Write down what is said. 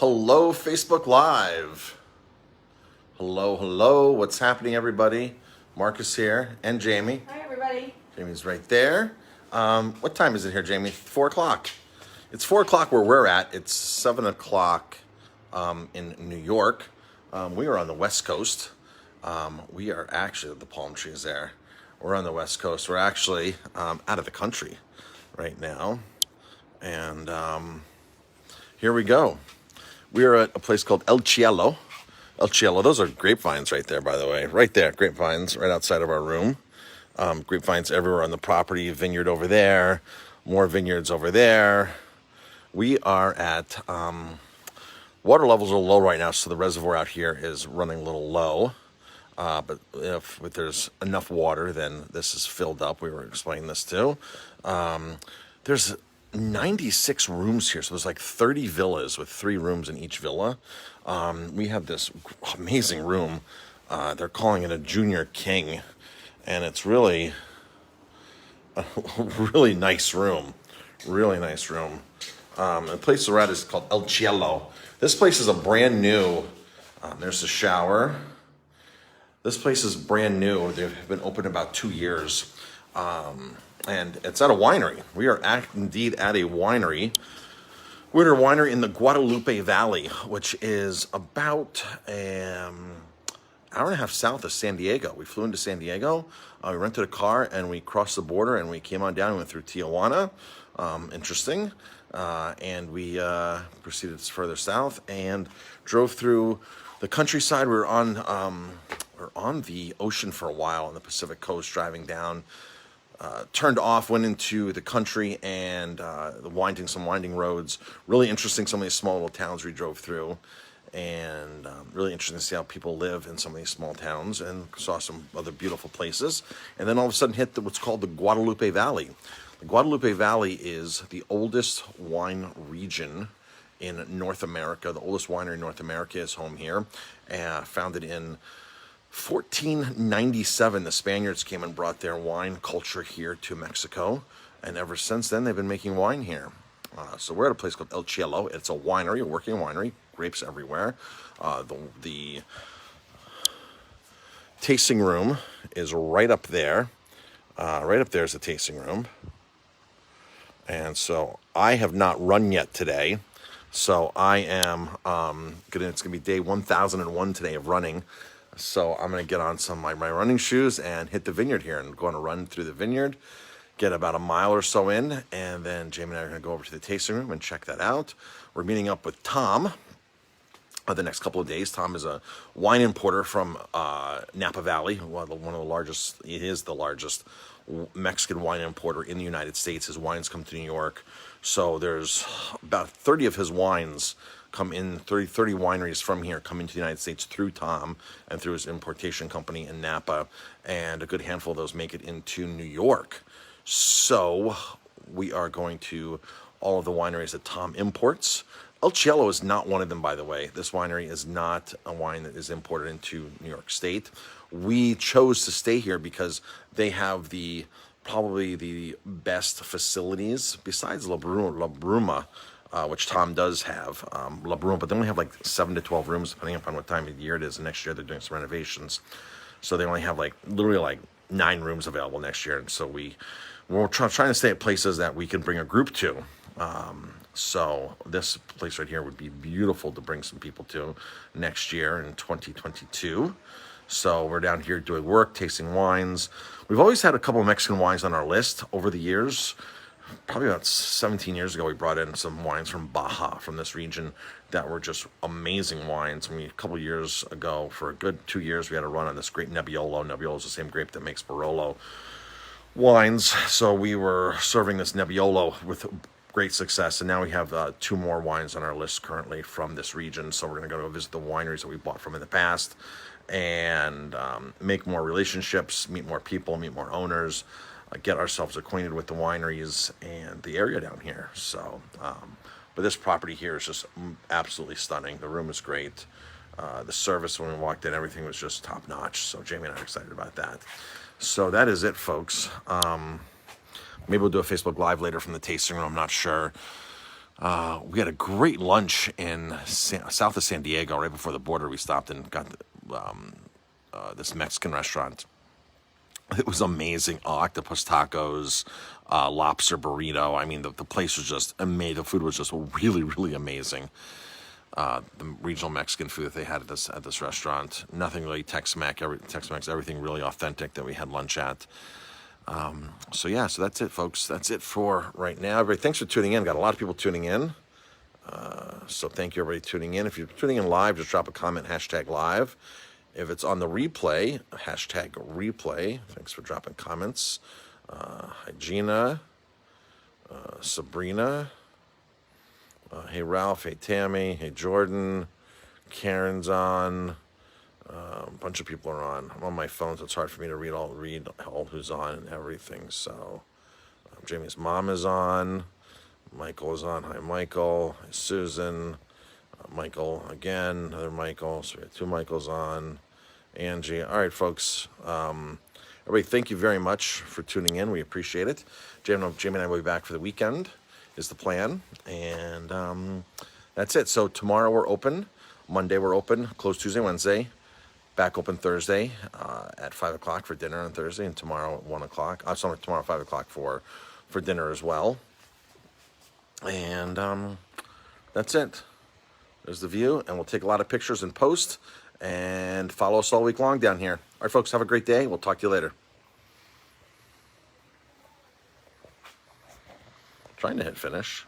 Hello, Facebook Live. Hello, hello. What's happening, everybody? Marcus here and Jamie. Hi, everybody. Jamie's right there. What time is it here, Jamie? 4 o'clock. It's 4 o'clock where we're at. It's 7 o'clock in New York. We are on the West Coast. We are actually, the palm trees there. We're on the West Coast. We're actually out of the country right now. And here we go. We are at a place called El Cielo. El Cielo, those are grapevines right there, by the way. Right there, grapevines right outside of our room. Grapevines everywhere on the property, vineyard over there, more vineyards over there. We are at, water levels are low right now, so the reservoir out here is running a little low. But if there's enough water, then this is filled up. We were explaining this too. There's 96 rooms here, so there's like 30 villas with 3 rooms in each villa. We have this amazing room. They're calling it a junior king, and it's really a really nice room. Really nice room. The place we're at is called El Cielo. This place is a brand new. There's a shower. This place is brand new. They've been open about 2 years. And it's at a winery. We are indeed at a winery. We're at a winery in the Guadalupe Valley, which is about an hour and a half south of San Diego. We flew into San Diego. We rented a car and we crossed the border and we came on down and went through Tijuana. Interesting. And we proceeded further south and drove through the countryside. We're on the ocean for a while on the Pacific coast, driving down. Turned off, went into the country and some winding roads. Really interesting, some of these small little towns we drove through. And really interesting to see how people live in some of these small towns, and saw some other beautiful places. And then all of a sudden hit what's called the Guadalupe Valley. The Guadalupe Valley is the oldest wine region in North America. The oldest winery in North America is home here. Founded in 1497, the Spaniards came and brought their wine culture here to Mexico, and ever since then they've been making wine here. So we're at a place called El Cielo. It's a winery, a working winery, grapes everywhere. The tasting room is right up there. Right up there is the tasting room. And so I have not run yet today. So I am it's gonna be day 1001 today of running. So I'm going to get on some of my running shoes and hit the vineyard here and go on a run through the vineyard, get about a mile or so in, and then Jamie and I are going to go over to the tasting room and check that out. We're meeting up with Tom the next couple of days. Tom is a wine importer from Napa Valley, one of the largest. He is the largest Mexican wine importer in the United States. His wines come to New York. So there's about 30 of his wines come in, 30 wineries from here come into the United States through Tom and through his importation company in Napa, and a good handful of those make it into New York. So we are going to all of the wineries that Tom imports. El Cielo is not one of them, by the way. This winery is not a wine that is imported into New York State. We chose to stay here because they have probably the best facilities besides La Bruma, which Tom does have, La Bruma, but they only have like 7 to 12 rooms, depending upon what time of the year it is. And next year they're doing some renovations. So they only have literally 9 rooms available next year. And so we're trying to stay at places that we can bring a group to. So this place right here would be beautiful to bring some people to next year in 2022. So we're down here doing work, tasting wines. We've always had a couple of Mexican wines on our list over the years. Probably about 17 years ago, we brought in some wines from Baja, from this region, that were just amazing wines. I mean, a couple of years ago, for a good 2 years, we had a run on this great Nebbiolo. Nebbiolo is the same grape that makes Barolo wines. So we were serving this Nebbiolo with great success. And now we have 2 more wines on our list currently from this region. So we're going to go visit the wineries that we bought from in the past and make more relationships, meet more people, meet more owners, get ourselves acquainted with the wineries and the area down here. So, but this property here is just absolutely stunning. The room is great. The service when we walked in, everything was just top notch. So Jamie and I are excited about that. So that is it, folks. Maybe we'll do a Facebook Live later from the tasting room. I'm not sure. We had a great lunch in south of San Diego, right before the border. We stopped and got this Mexican restaurant. It was amazing. Octopus tacos, lobster burrito. I mean, the place was just amazing. The food was just really, really amazing. The regional Mexican food that they had at this restaurant. Nothing really Tex-Mex, everything really authentic that we had lunch at. So yeah, so that's it, folks. That's it for right now. Everybody, thanks for tuning in. Got a lot of people tuning in. So thank you, everybody, tuning in. If you're tuning in live, just drop a comment, #live. If it's on the replay, #replay. Thanks for dropping comments. Hi, Gina, Sabrina. Hey, Ralph. Hey, Tammy. Hey, Jordan. Karen's on. A bunch of people are on. I'm on my phone, so it's hard for me to read all who's on and everything. So Jamie's mom is on. Michael is on. Hi, Michael. Hi, Susan. Michael again. Another Michael. So we have 2 Michaels on. Angie. All right, folks. Everybody, thank you very much for tuning in. We appreciate it. Jamie and I will be back for the weekend, is the plan. And that's it. So tomorrow we're open. Monday we're open. Closed Tuesday, Wednesday. Back open Thursday at 5 o'clock for dinner on Thursday, and tomorrow at 1 o'clock. Tomorrow 5 o'clock for dinner as well. And that's it. There's the view, and we'll take a lot of pictures and post, and follow us all week long down here. All right, folks, have a great day. We'll talk to you later. Trying to hit finish.